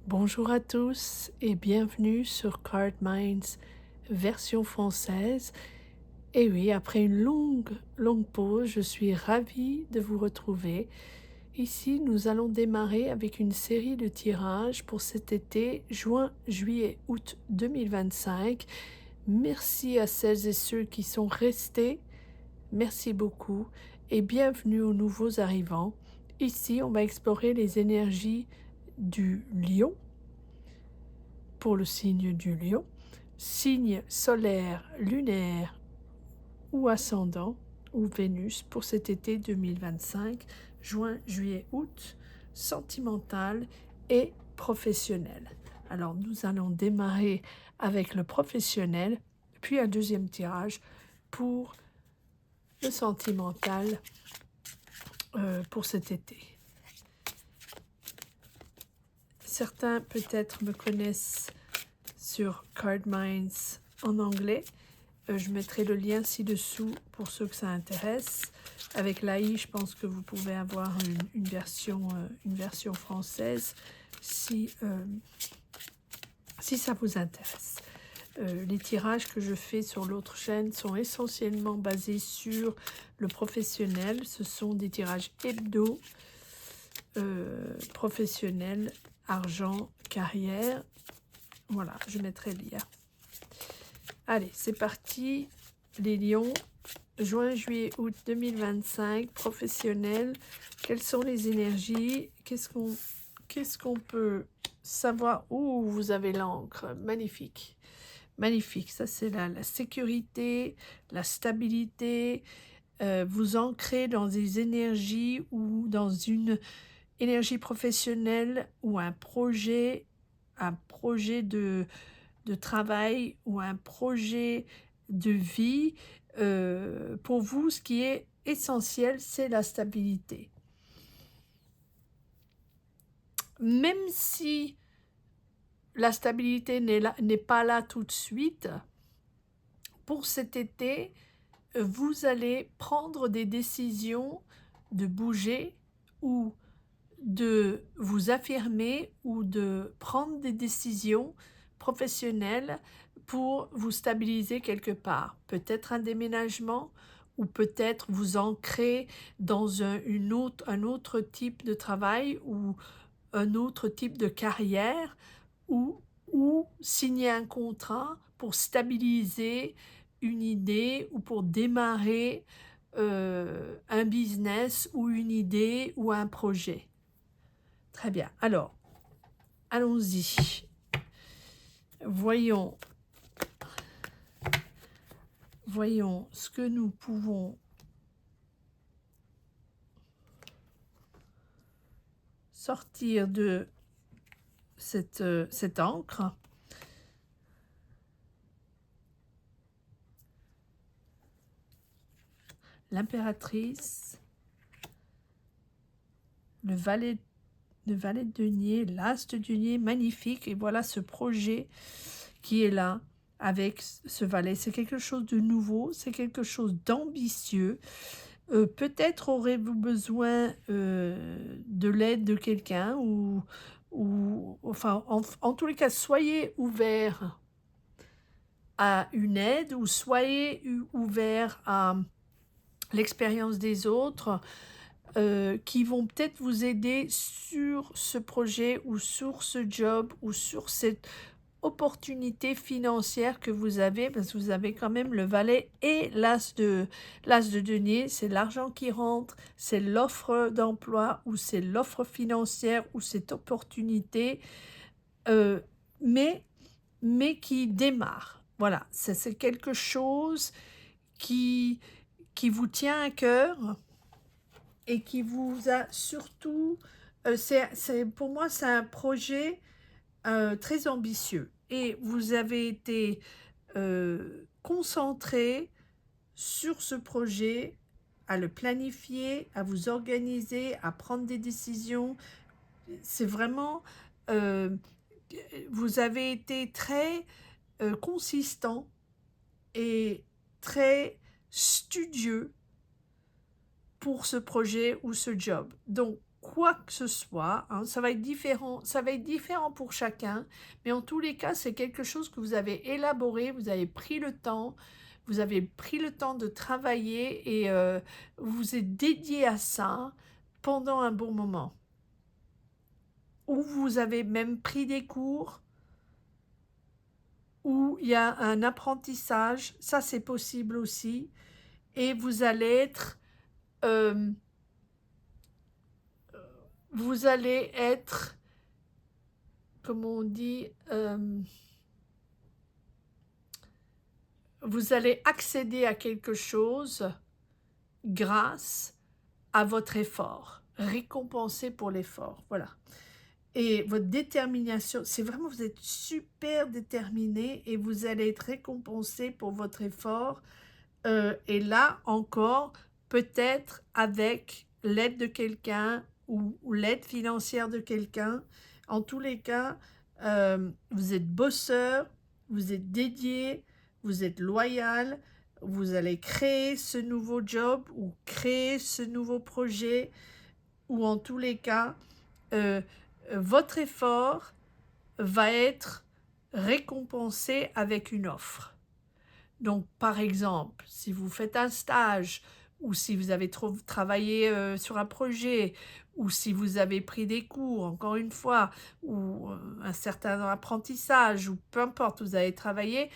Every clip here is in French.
Bonjour à tous et bienvenue sur Card Minds version française. Et oui, après une longue pause, je suis ravie de vous retrouver. Ici, nous allons démarrer avec une série de tirages pour cet été, juin, juillet, août 2025. Merci à celles et ceux qui sont restés. Merci beaucoup et bienvenue aux nouveaux arrivants. Ici, on va explorer les énergies du lion pour le signe du lion, signe solaire, lunaire ou ascendant ou Vénus pour cet été 2025, juin, juillet, août, sentimental et professionnel. Alors nous allons démarrer avec le professionnel, puis un deuxième tirage pour le sentimental pour cet été. Certains peut-être me connaissent sur Card Minds en anglais. Je mettrai le lien ci-dessous pour ceux que ça intéresse. Avec l'AI, je pense que vous pouvez avoir une version française si ça vous intéresse. Les tirages que je fais sur l'autre chaîne sont essentiellement basés sur le professionnel. Ce sont des tirages hebdo, professionnel, argent, carrière. Voilà, je mettrai le lien. Allez, c'est parti. Les lions, juin, juillet, août 2025, professionnel. Quelles sont les énergies? Qu'est-ce qu'on peut savoir? Ouh, vous avez l'encre. Magnifique. Magnifique. Ça, c'est la sécurité, la stabilité. Vous ancrez dans des énergies ou dans une énergie professionnelle ou un projet de travail ou un projet de vie. Pour vous, ce qui est essentiel, c'est la stabilité. Même si la stabilité n'est pas là tout de suite, pour cet été, vous allez prendre des décisions de bouger ou de vous affirmer ou de prendre des décisions professionnelles pour vous stabiliser quelque part. Peut-être un déménagement ou peut-être vous ancrer dans un autre type de travail ou un autre type de carrière ou signer un contrat pour stabiliser une idée ou pour démarrer un business ou une idée ou un projet. Très bien. Alors, allons-y. Voyons ce que nous pouvons sortir de cette encre. L'impératrice, le valet de denier, l'as de denier, magnifique. Et voilà ce projet qui est là avec ce valet. C'est quelque chose de nouveau, c'est quelque chose d'ambitieux. Peut-être aurez-vous besoin de l'aide de quelqu'un enfin, en tous les cas, soyez ouvert à une aide ou soyez ouvert à l'expérience des autres qui vont peut-être vous aider sur ce projet ou sur ce job ou sur cette opportunité financière que vous avez, parce que vous avez quand même le valet et l'as de denier. C'est l'argent qui rentre, c'est l'offre d'emploi ou c'est l'offre financière ou cette opportunité, euh, mais qui démarre. Voilà, c'est quelque chose qui vous tient à cœur et qui vous a surtout, pour moi, c'est un projet très ambitieux. Et vous avez été concentré sur ce projet, à le planifier, à vous organiser, à prendre des décisions. C'est vraiment, vous avez été très consistant et très studieux pour ce projet ou ce job. Donc, quoi que ce soit, hein, ça va être différent pour chacun, mais en tous les cas, c'est quelque chose que vous avez élaboré, vous avez pris le temps, de travailler et vous vous êtes dédié à ça pendant un bon moment. Ou vous avez même pris des cours, où il y a un apprentissage, ça c'est possible aussi, et euh, vous allez être, comment on dit, vous allez accéder à quelque chose grâce à votre effort, récompensé pour l'effort, voilà. Et votre détermination, c'est vraiment, vous êtes super déterminé et vous allez être récompensé pour votre effort. Et là encore, peut-être avec l'aide de quelqu'un ou l'aide financière de quelqu'un. En tous les cas, vous êtes bosseur, vous êtes dédié, vous êtes loyal, vous allez créer ce nouveau job ou créer ce nouveau projet, ou en tous les cas, euh, votre effort va être récompensé avec une offre. Donc, par exemple, si vous faites un stage, ou si vous avez travaillé sur un projet, ou si vous avez pris des cours, encore une fois, ou un certain apprentissage, ou peu importe, vous avez travaillé,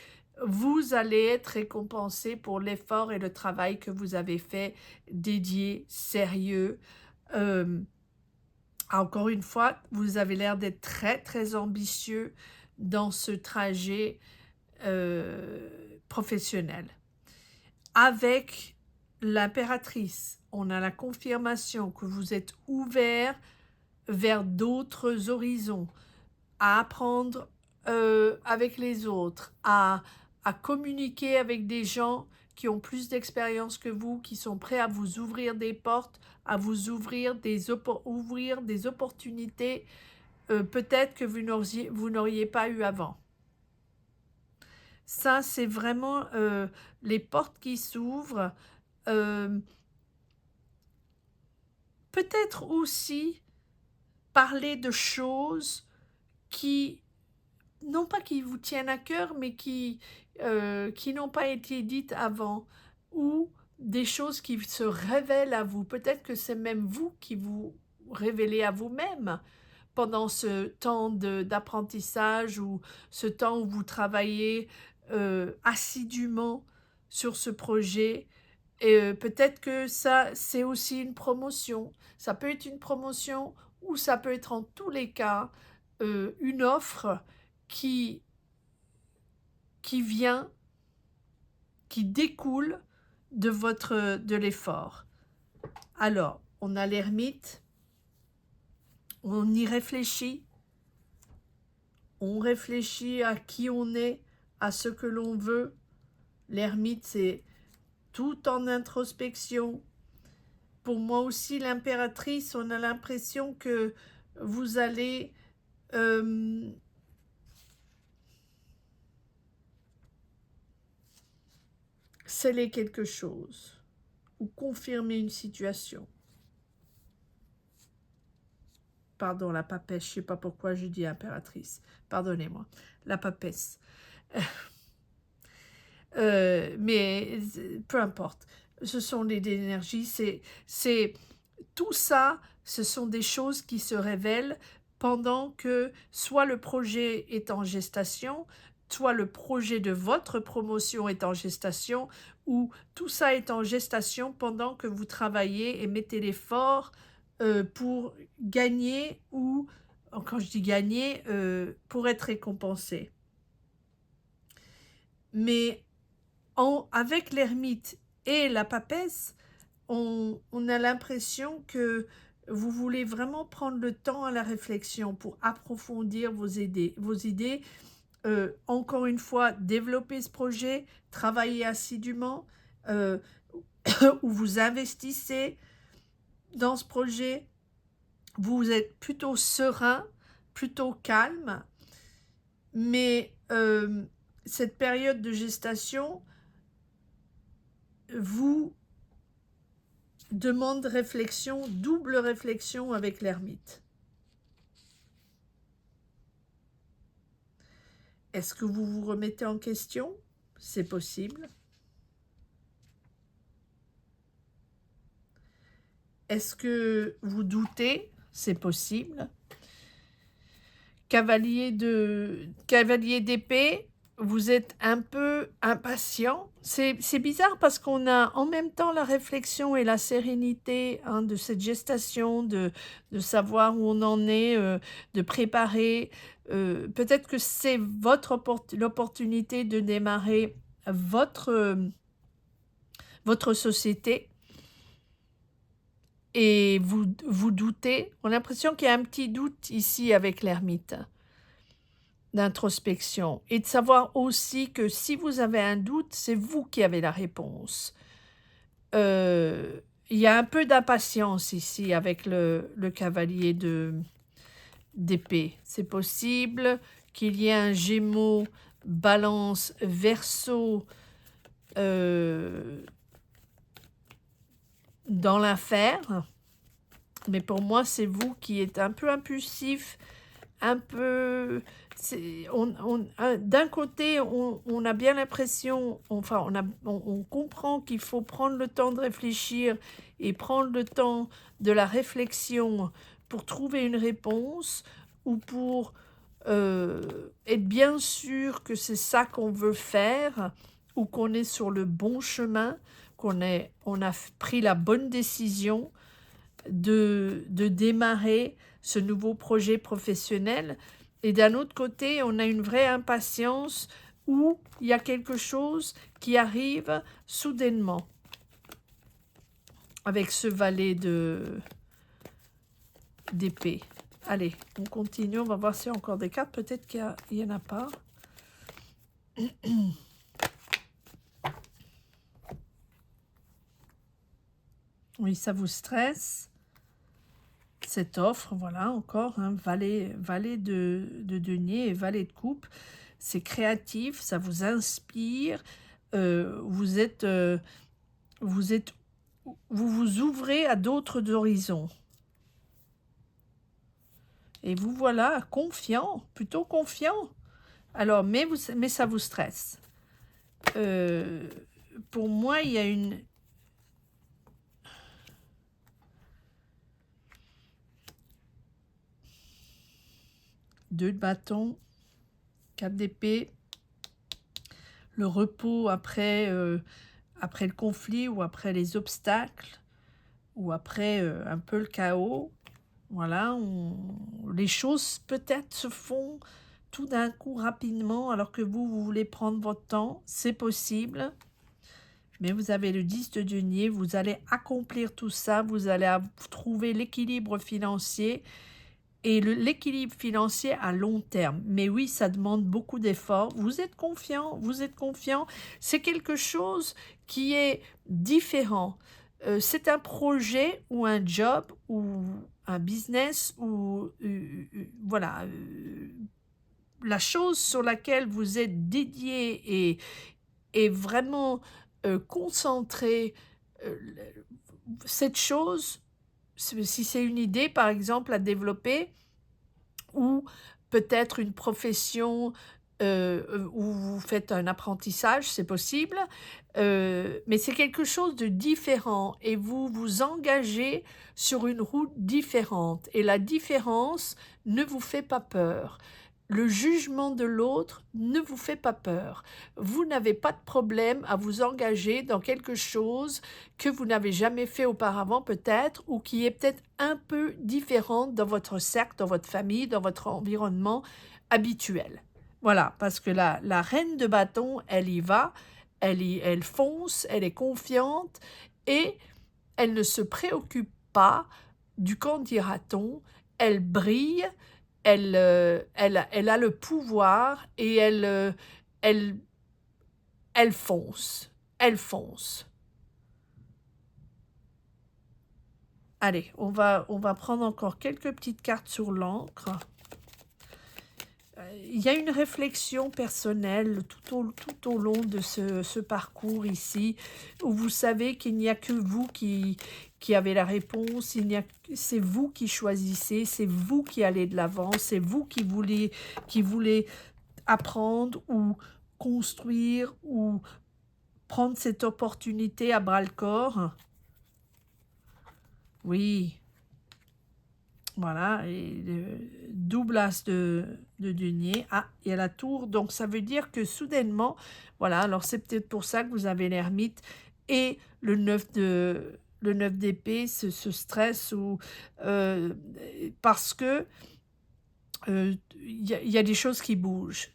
vous allez être récompensé pour l'effort et le travail que vous avez fait, dédié, sérieux. Euh, Encore une fois, vous avez l'air d'être très, très ambitieux dans ce trajet professionnel. Avec l'impératrice, on a la confirmation que vous êtes ouvert vers d'autres horizons, à apprendre avec les autres, à communiquer avec des gens qui ont plus d'expérience que vous, qui sont prêts à vous ouvrir des portes, à vous ouvrir des opportunités peut-être que vous n'auriez pas eu avant. Ça, c'est vraiment les portes qui s'ouvrent. Euh, Peut-être aussi parler de choses qui, non pas qui vous tiennent à cœur, mais qui n'ont pas été dites avant, ou des choses qui se révèlent à vous. Peut-être que c'est même vous qui vous révélez à vous-même pendant ce temps d'apprentissage ou ce temps où vous travaillez assidûment sur ce projet. Et peut-être que ça, c'est aussi une promotion. Ça peut être une promotion ou ça peut être en tous les cas une offre qui, qui vient, qui découle de l'effort. Alors, on a l'ermite, on y réfléchit, on réfléchit à qui on est, à ce que l'on veut. L'ermite, c'est tout en introspection. Pour moi aussi, l'impératrice, on a l'impression que vous allez sceller quelque chose ou confirmer une situation. Pardon, la papesse, je ne sais pas pourquoi je dis impératrice. Pardonnez-moi, la papesse. Mais peu importe. Ce sont les énergies, c'est tout ça, ce sont des choses qui se révèlent pendant que soit le projet est en gestation, soit le projet de votre promotion est en gestation, ou tout ça est en gestation pendant que vous travaillez et mettez l'effort pour gagner, ou, quand je dis gagner, pour être récompensé. Mais avec l'ermite et la papesse, on a l'impression que vous voulez vraiment prendre le temps à la réflexion pour approfondir vos idées. Encore une fois, développer ce projet, travailler assidûment, où vous investissez dans ce projet. Vous êtes plutôt serein, plutôt calme, mais cette période de gestation demande réflexion, double réflexion avec l'ermite. Est-ce que vous vous remettez en question? C'est possible. Est-ce que vous doutez? C'est possible. Cavalier d'épée, vous êtes un peu impatient. C'est bizarre parce qu'on a en même temps la réflexion et la sérénité hein, de cette gestation, de savoir où on en est, de préparer. Peut-être que c'est l'opportunité de démarrer votre société et vous doutez. On a l'impression qu'il y a un petit doute ici avec l'ermite d'introspection et de savoir aussi que si vous avez un doute, c'est vous qui avez la réponse. Il y a un peu d'impatience ici avec le cavalier d'épée. C'est possible qu'il y ait un Gémeaux, Balance, Verseau dans l'affaire. Mais pour moi, c'est vous qui êtes un peu impulsif, un peu... d'un côté, on a bien l'impression, enfin, on comprend qu'il faut prendre le temps de réfléchir et prendre le temps de la réflexion pour trouver une réponse ou pour être bien sûr que c'est ça qu'on veut faire ou qu'on est sur le bon chemin, on a pris la bonne décision de démarrer ce nouveau projet professionnel. Et d'un autre côté, on a une vraie impatience où il y a quelque chose qui arrive soudainement. Avec ce valet d'épée. Allez, on continue, on va voir s'il y a encore des cartes. Peut-être qu'il n'y en a pas. Oui, ça vous stresse. Cette offre, voilà, encore, hein, valet de denier et valet de coupe. C'est créatif, ça vous inspire. Vous vous ouvrez à d'autres horizons. Et vous voilà confiant, plutôt confiant. Alors, mais ça vous stresse. Pour moi, il y a une... Deux de bâton, 4 d'épée, le repos après le conflit ou après les obstacles, ou après un peu le chaos. Voilà, les choses peut-être se font tout d'un coup rapidement alors que vous voulez prendre votre temps, c'est possible. Mais vous avez le 10 de denier, vous allez accomplir tout ça, vous allez trouver l'équilibre financier et l'équilibre financier à long terme. Mais oui, ça demande beaucoup d'efforts. Vous êtes confiant, c'est quelque chose qui est différent. C'est un projet ou un job ou un business ou voilà, la chose sur laquelle vous êtes dédié et vraiment concentré. euh, cette chose, si c'est une idée par exemple à développer ou peut-être une profession où vous faites un apprentissage, c'est possible, mais c'est quelque chose de différent et vous vous engagez sur une route différente et la différence ne vous fait pas peur. Le jugement de l'autre ne vous fait pas peur. Vous n'avez pas de problème à vous engager dans quelque chose que vous n'avez jamais fait auparavant peut-être ou qui est peut-être un peu différente dans votre cercle, dans votre famille, dans votre environnement habituel. Voilà, parce que la reine de bâton, elle y va, elle fonce, elle est confiante et elle ne se préoccupe pas du qu'en dira-t-on, elle brille, elle a le pouvoir et elle, elle fonce, elle fonce. Allez, on va prendre encore quelques petites cartes sur l'encre. il y a une réflexion personnelle tout au long de ce parcours ici, où vous savez qu'il n'y a que vous qui avez la réponse, c'est vous qui choisissez, c'est vous qui allez de l'avant, c'est vous qui voulez apprendre ou construire ou prendre cette opportunité à bras-le-corps. Oui, voilà, et le double as de denier. Ah, il y a la tour, donc ça veut dire que soudainement, voilà, alors c'est peut-être pour ça que vous avez l'ermite et le 9 d'épée, ce stress, ou parce que il y a des choses qui bougent.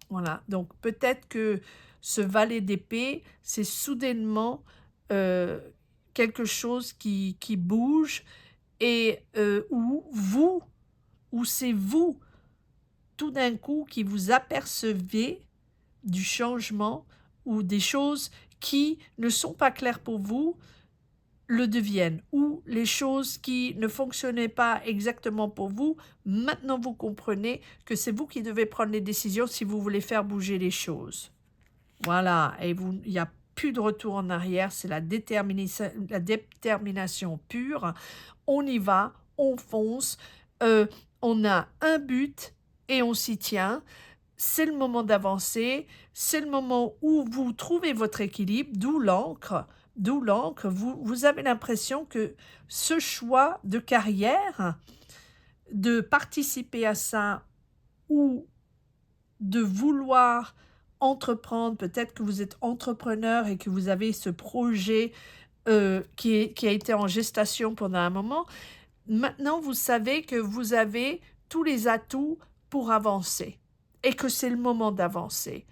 Voilà, donc peut-être que ce valet d'épée, c'est soudainement euh, quelque chose qui bouge, et où c'est vous, tout d'un coup, qui vous apercevez du changement, ou des choses qui ne sont pas claires pour vous le deviennent, ou les choses qui ne fonctionnaient pas exactement pour vous, maintenant vous comprenez que c'est vous qui devez prendre les décisions si vous voulez faire bouger les choses. Voilà, et il n'y a plus de retour en arrière, c'est la détermination pure. On y va, on fonce, on a un but et on s'y tient. C'est le moment d'avancer, c'est le moment où vous trouvez votre équilibre, d'où l'encre. Vous avez l'impression que ce choix de carrière, de participer à ça, ou de vouloir entreprendre, peut-être que vous êtes entrepreneur et que vous avez ce projet qui a été en gestation pendant un moment. Maintenant, vous savez que vous avez tous les atouts pour avancer et que c'est le moment d'avancer.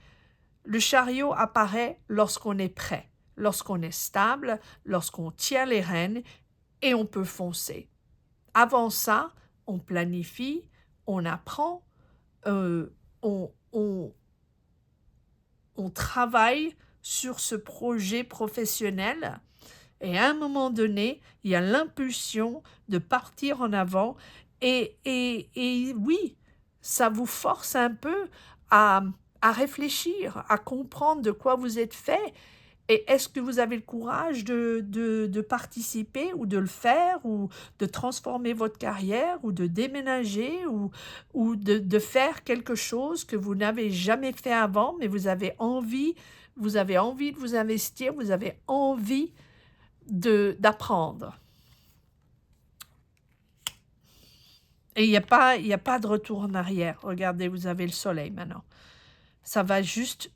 Le chariot apparaît lorsqu'on est prêt, lorsqu'on est stable, lorsqu'on tient les rênes, et on peut foncer. Avant ça, on planifie, on apprend, on, on, on travaille sur ce projet professionnel, et à un moment donné, il y a l'impulsion de partir en avant, et oui, ça vous force un peu à, à réfléchir, à comprendre de quoi vous êtes fait. Et est-ce que vous avez le courage de participer, ou de le faire, ou de transformer votre carrière, ou de déménager, ou de faire quelque chose que vous n'avez jamais fait avant, mais vous avez envie de vous investir, vous avez envie d'apprendre. Et il y a pas de retour en arrière. Regardez, vous avez le soleil maintenant. Ça va juste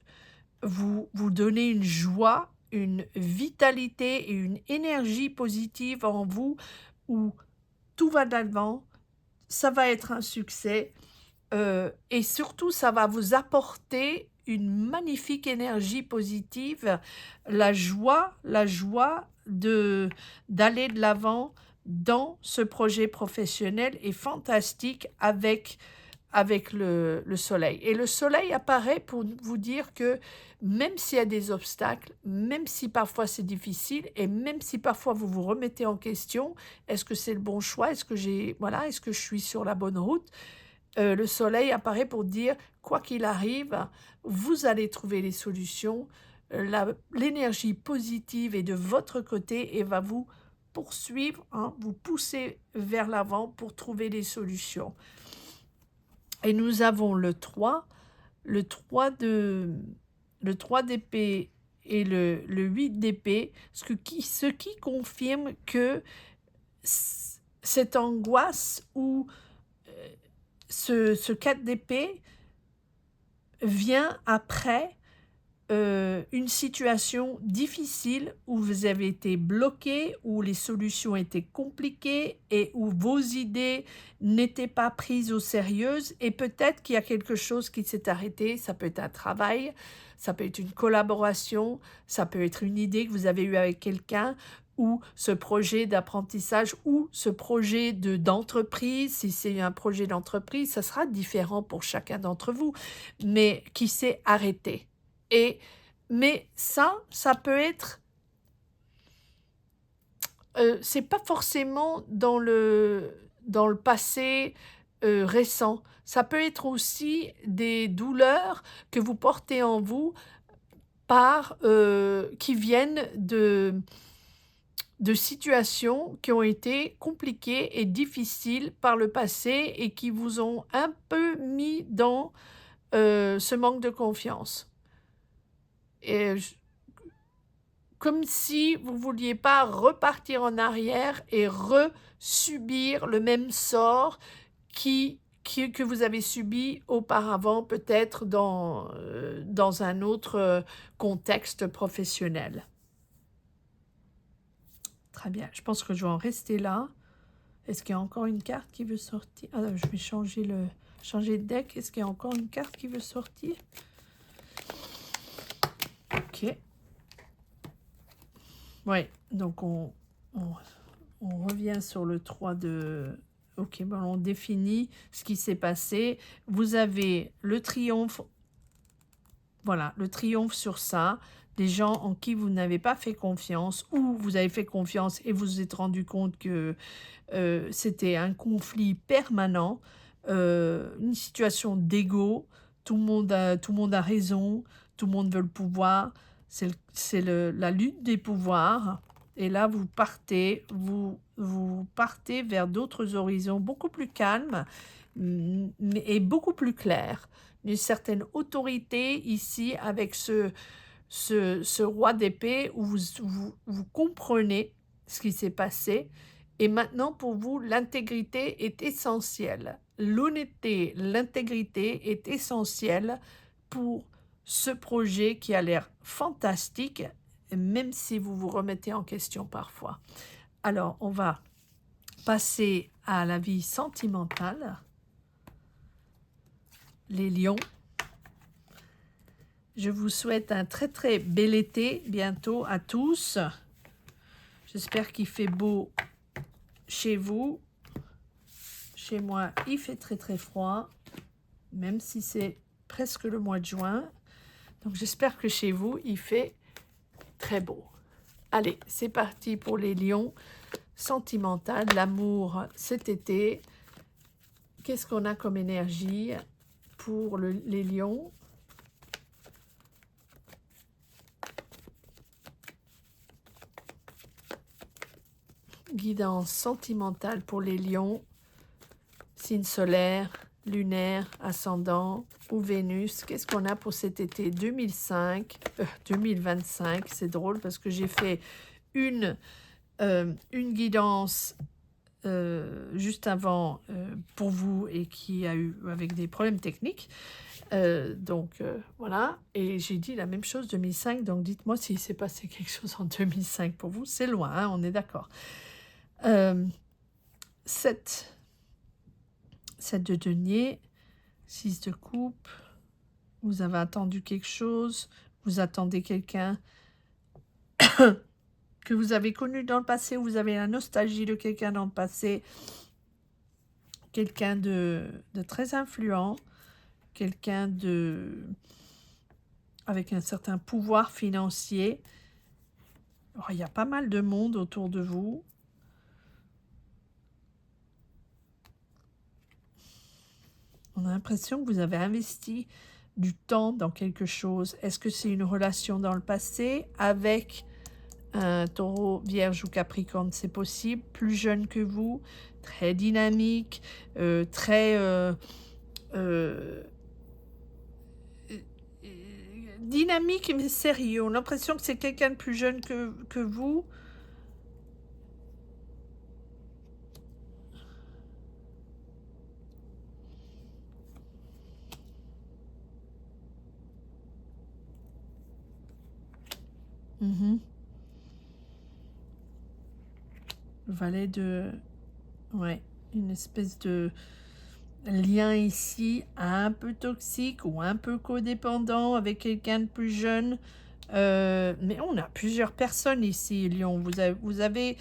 vous donner une joie, une vitalité et une énergie positive en vous, où tout va de l'avant, ça va être un succès, et surtout ça va vous apporter une magnifique énergie positive, la joie d'aller de l'avant dans ce projet professionnel est fantastique avec le soleil. Et le soleil apparaît pour vous dire que même s'il y a des obstacles, même si parfois c'est difficile, et même si parfois vous vous remettez en question, est-ce que c'est le bon choix, est-ce que est-ce que je suis sur la bonne route, le soleil apparaît pour dire, quoi qu'il arrive, vous allez trouver les solutions, l'énergie positive est de votre côté et va vous poursuivre, hein, vous pousser vers l'avant pour trouver des solutions. Et nous avons le 3 d'épée et le 8 d'épée, ce qui confirme que cette angoisse, ou ce 4 d'épée vient après une situation difficile où vous avez été bloqué, où les solutions étaient compliquées et où vos idées n'étaient pas prises au sérieux, et peut-être qu'il y a quelque chose qui s'est arrêté. Ça peut être un travail, ça peut être une collaboration, ça peut être une idée que vous avez eue avec quelqu'un, ou ce projet d'apprentissage, ou ce projet d'entreprise. Si c'est un projet d'entreprise, ça sera différent pour chacun d'entre vous, mais qui s'est arrêté. Mais ça peut être, c'est pas forcément dans le passé, récent. Ça peut être aussi des douleurs que vous portez en vous qui viennent de situations qui ont été compliquées et difficiles par le passé et qui vous ont un peu mis dans, ce manque de confiance. Et j Comme si vous ne vouliez pas repartir en arrière et subir le même sort que vous avez subi auparavant, peut-être dans un autre, contexte professionnel. Très bien, je pense que je vais en rester là. Est-ce qu'il y a encore une carte qui veut sortir? Ah, je vais changer de deck. Est-ce qu'il y a encore une carte qui veut sortir? Ok. Ouais, donc on revient sur le 3 de... Ok, bon, on définit ce qui s'est passé. Vous avez le triomphe, voilà, le triomphe sur ça, des gens en qui vous n'avez pas fait confiance, ou vous avez fait confiance et vous vous êtes rendu compte que c'était un conflit permanent, une situation d'ego, tout le monde a raison, tout le monde veut le pouvoir, c'est la lutte des pouvoirs. Et là, vous partez vers d'autres horizons beaucoup plus calmes et beaucoup plus clairs. Une certaine autorité ici avec ce roi d'épée où vous comprenez ce qui s'est passé. Et maintenant, pour vous, l'intégrité est essentielle. L'honnêteté, l'intégrité est essentielle pour ce projet qui a l'air fantastique, même si vous vous remettez en question parfois. Alors, on va passer à la vie sentimentale. Les lions. Je vous souhaite un très très bel été bientôt à tous. J'espère qu'il fait beau chez vous. Chez moi, il fait très très froid, même si c'est presque le mois de juin. Donc j'espère que chez vous, il fait très beau. Allez, c'est parti pour les lions. Sentimental, l'amour cet été. Qu'est-ce qu'on a comme énergie pour les lions? Guidance sentimentale pour les lions. Signe solaire, lunaire, ascendant ou Vénus. Qu'est-ce qu'on a pour cet été 2025? C'est drôle parce que j'ai fait une guidance juste avant pour vous et qui a eu avec des problèmes techniques. Voilà, et j'ai dit la même chose 2005, donc dites-moi s'il s'est passé quelque chose en 2005 pour vous. C'est loin, hein, on est d'accord. 7 de denier, 6 de coupe, vous avez attendu quelque chose, vous attendez quelqu'un que vous avez connu dans le passé, ou vous avez la nostalgie de quelqu'un dans le passé, quelqu'un de très influent, quelqu'un avec un certain pouvoir financier. Oh, il y a pas mal de monde autour de vous. On a l'impression que vous avez investi du temps dans quelque chose. Est-ce que c'est une relation dans le passé avec un taureau, vierge ou capricorne? C'est possible. Plus jeune que vous, très dynamique, très... dynamique mais sérieux. On a l'impression que c'est quelqu'un de plus jeune que vous. Valet de... Ouais, une espèce de lien ici un peu toxique ou un peu codépendant avec quelqu'un de plus jeune. Mais on a plusieurs personnes ici, Lion. Vous avez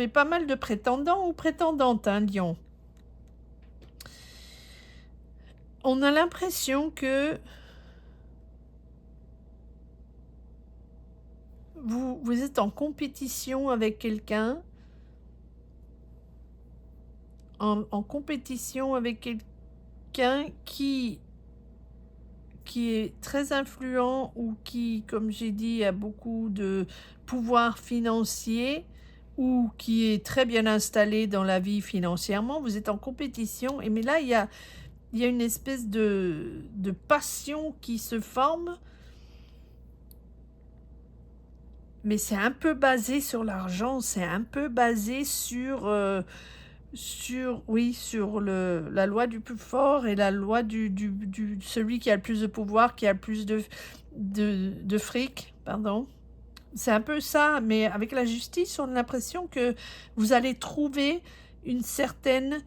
pas mal de prétendants ou prétendantes, hein, Lion. On a l'impression que vous êtes en compétition avec quelqu'un. en compétition avec quelqu'un qui est très influent ou qui, comme j'ai dit, a beaucoup de pouvoir financier ou qui est très bien installé dans la vie financièrement, vous êtes en compétition mais là, il y a une espèce de passion qui se forme, mais c'est un peu basé sur l'argent, c'est un peu basé sur la loi du plus fort et la loi du celui qui a le plus de pouvoir, qui a le plus de fric, pardon. C'est un peu ça, mais avec la justice, on a l'impression que vous allez trouver une certaine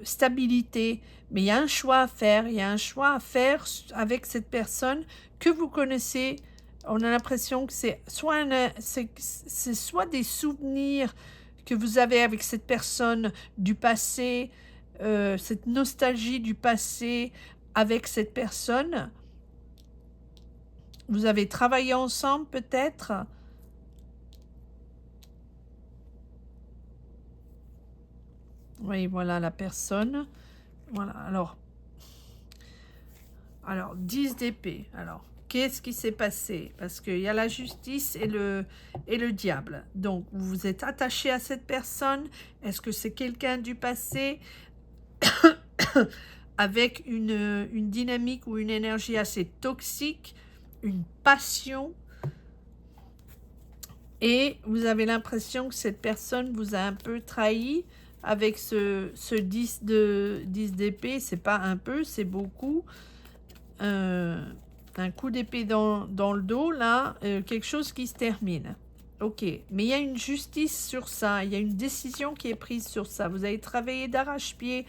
stabilité. Mais il y a un choix à faire, il y a un choix à faire avec cette personne que vous connaissez. On a l'impression que c'est soit des souvenirs que vous avez avec cette personne du passé, cette nostalgie du passé avec cette personne. Vous avez travaillé ensemble peut-être. Oui, voilà la personne. Voilà, alors 10 d'épée. Alors, qu'est-ce qui s'est passé? Parce qu'il y a la justice et le diable. Donc, vous vous êtes attaché à cette personne. Est-ce que c'est quelqu'un du passé avec une dynamique ou une énergie assez toxique, une passion, et vous avez l'impression que cette personne vous a un peu trahi avec ce 10 d'épée, c'est pas un peu, c'est beaucoup. Un coup d'épée dans le dos, là, quelque chose qui se termine. Ok, mais il y a une justice sur ça, il y a une décision qui est prise sur ça. Vous avez travaillé d'arrache-pied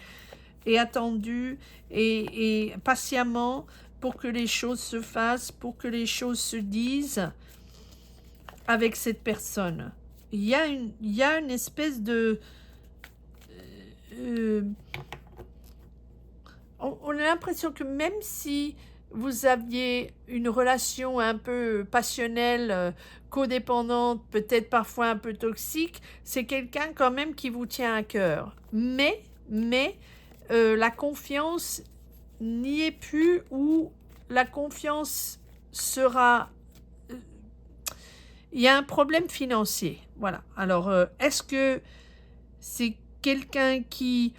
et attendu et patiemment pour que les choses se fassent, pour que les choses se disent avec cette personne. Il y a une espèce de... on a l'impression que même si vous aviez une relation un peu passionnelle, codépendante, peut-être parfois un peu toxique, c'est quelqu'un quand même qui vous tient à cœur. Mais la confiance n'y est plus, ou la confiance sera... il y a un problème financier. Voilà. Alors, est-ce que c'est quelqu'un qui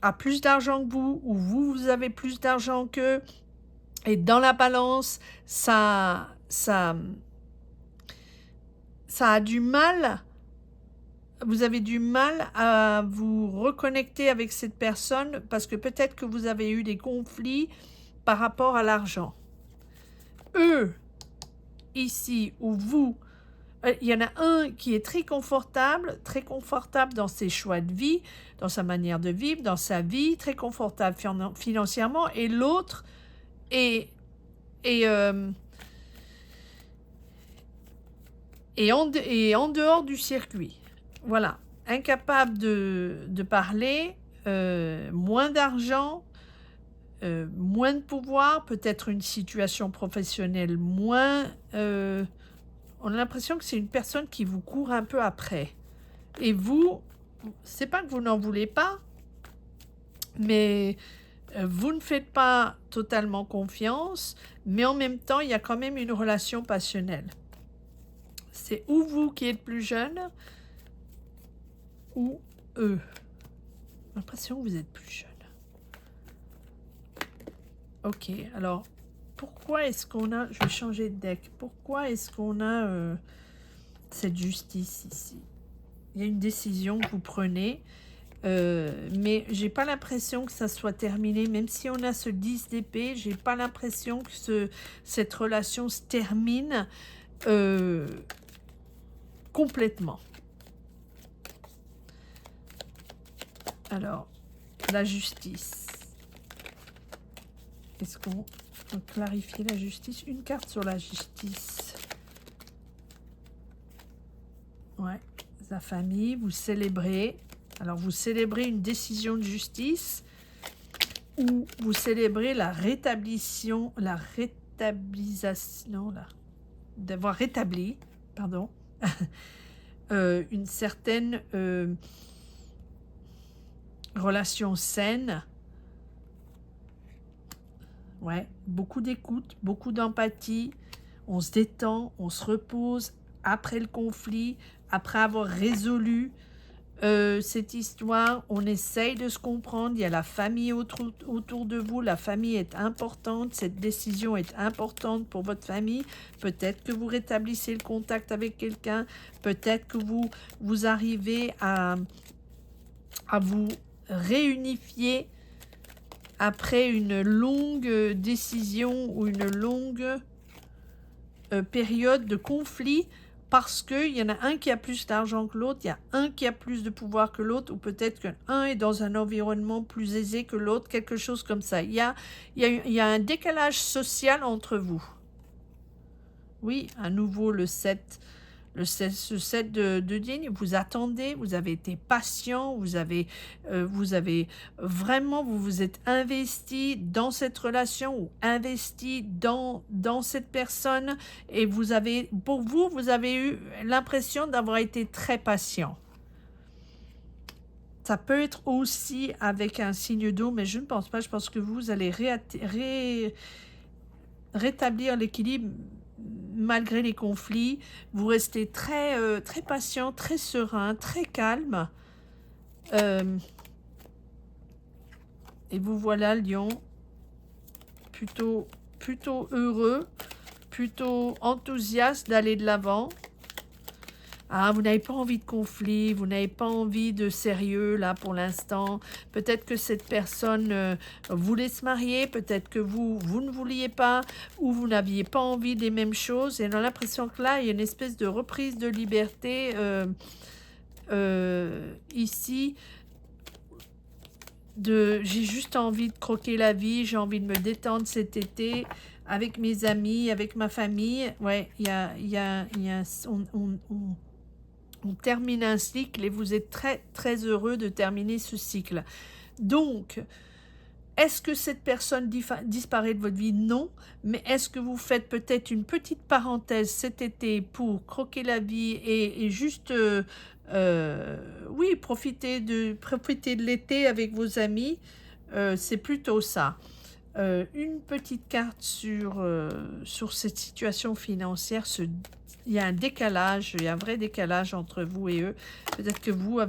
a plus d'argent que vous, ou vous avez plus d'argent qu'eux, et dans la balance, ça a du mal, vous avez du mal à vous reconnecter avec cette personne parce que peut-être que vous avez eu des conflits par rapport à l'argent. Eux, ici, ou vous, il y en a un qui est très confortable dans ses choix de vie, dans sa manière de vivre, dans sa vie, très confortable financièrement, et l'autre est, est, en dehors du circuit. Voilà, incapable de parler, moins d'argent, moins de pouvoir, peut-être une situation professionnelle moins... on a l'impression que c'est une personne qui vous court un peu après. Et vous, c'est pas que vous n'en voulez pas, mais vous ne faites pas totalement confiance, mais en même temps, il y a quand même une relation passionnelle. C'est ou vous qui êtes plus jeune, ou eux. J'ai l'impression que vous êtes plus jeune. Ok, alors, pourquoi est-ce qu'on a... Je vais changer de deck. Pourquoi est-ce qu'on a cette justice ici? Il y a une décision que vous prenez, mais j'ai pas l'impression que ça soit terminé. Même si on a ce 10 d'épée, j'ai pas l'impression que cette relation se termine complètement. Alors, la justice. Est-ce qu'on peut clarifier la justice? Une carte sur la justice. Ouais, la famille, vous célébrez. Alors, vous célébrez une décision de justice, ou vous célébrez d'avoir rétabli, pardon, une certaine relation saine. Ouais, beaucoup d'écoute, beaucoup d'empathie. On se détend, on se repose après le conflit, après avoir résolu cette histoire. On essaye de se comprendre. Il y a la famille autour de vous. La famille est importante. Cette décision est importante pour votre famille. Peut-être que vous rétablissez le contact avec quelqu'un. Peut-être que vous arrivez à vous réunifier après une longue décision ou une longue période de conflit, parce qu'il y en a un qui a plus d'argent que l'autre, il y a un qui a plus de pouvoir que l'autre, ou peut-être qu'un est dans un environnement plus aisé que l'autre, quelque chose comme ça. Il y a un décalage social entre vous. Oui, à nouveau ce 7 de digne, vous attendez, vous avez été patient, vous avez vraiment, vous vous êtes investi dans cette relation ou investi dans cette personne, et vous avez eu l'impression d'avoir été très patient. Ça peut être aussi avec un signe d'eau, mais je ne pense pas. Je pense que vous allez rétablir l'équilibre malgré les conflits. Vous restez très patient, très serein, très calme. Et vous voilà, Lion, plutôt heureux, plutôt enthousiaste d'aller de l'avant. Ah, vous n'avez pas envie de conflit, vous n'avez pas envie de sérieux là pour l'instant. Peut-être que cette personne voulait se marier, peut-être que vous ne vouliez pas, ou vous n'aviez pas envie des mêmes choses. Et on a l'impression que là, il y a une espèce de reprise de liberté ici. J'ai juste envie de croquer la vie, j'ai envie de me détendre cet été avec mes amis, avec ma famille. Ouais, on termine un cycle et vous êtes très heureux de terminer ce cycle. Donc, est-ce que cette personne disparaît de votre vie? Non. Mais est-ce que vous faites peut-être une petite parenthèse cet été pour croquer la vie et juste, oui, profiter de l'été avec vos amis? C'est plutôt ça. Une petite carte sur cette situation financière. Il y a un décalage, il y a un vrai décalage entre vous et eux. Peut-être que vous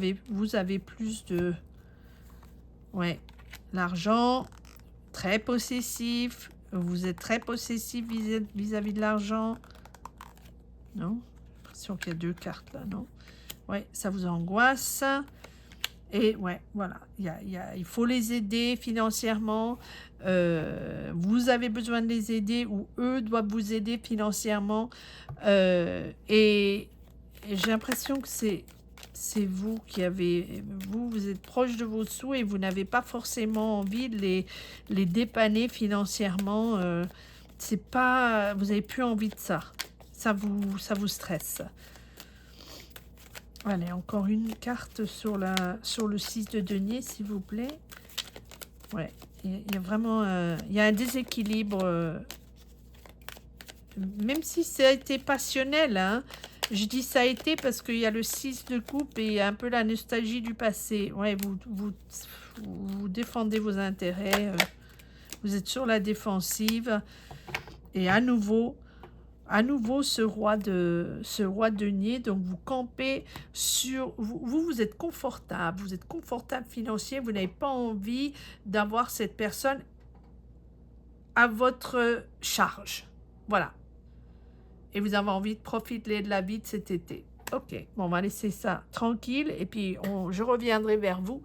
avez plus de... Ouais, l'argent, très possessif. Vous êtes très possessif vis-à-vis de l'argent. Non? J'ai l'impression qu'il y a deux cartes là, non? Ouais, ça vous angoisse. Et ouais, voilà, il faut les aider financièrement. Vous avez besoin de les aider ou eux doivent vous aider financièrement. Et j'ai l'impression que c'est vous qui avez... Vous êtes proche de vos sous et vous n'avez pas forcément envie de les dépanner financièrement. C'est pas... Vous n'avez plus envie de ça. Ça vous stresse. Allez, encore une carte sur le 6 de denier, s'il vous plaît. Ouais, il y a vraiment il y a un déséquilibre. Même si ça a été passionnel, hein. Je dis ça a été parce qu'il y a le 6 de coupe et un peu la nostalgie du passé. Ouais, vous défendez vos intérêts. Vous êtes sur la défensive. Et à nouveau, ce roi de denier, donc vous campez sur... Vous êtes confortable, financier, vous n'avez pas envie d'avoir cette personne à votre charge. Voilà. Et vous avez envie de profiter de la vie de cet été. Ok, bon, on va laisser ça tranquille et puis je reviendrai vers vous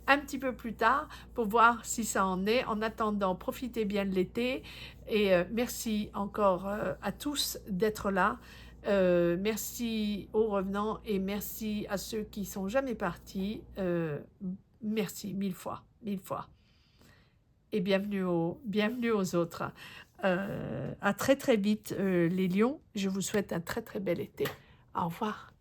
un petit peu plus tard pour voir si ça en est. En attendant, profitez bien de l'été et merci encore à tous d'être là. Merci aux revenants et merci à ceux qui sont jamais partis. Merci mille fois. Et bienvenue aux autres. À très vite les lions. Je vous souhaite un très bel été. Au revoir.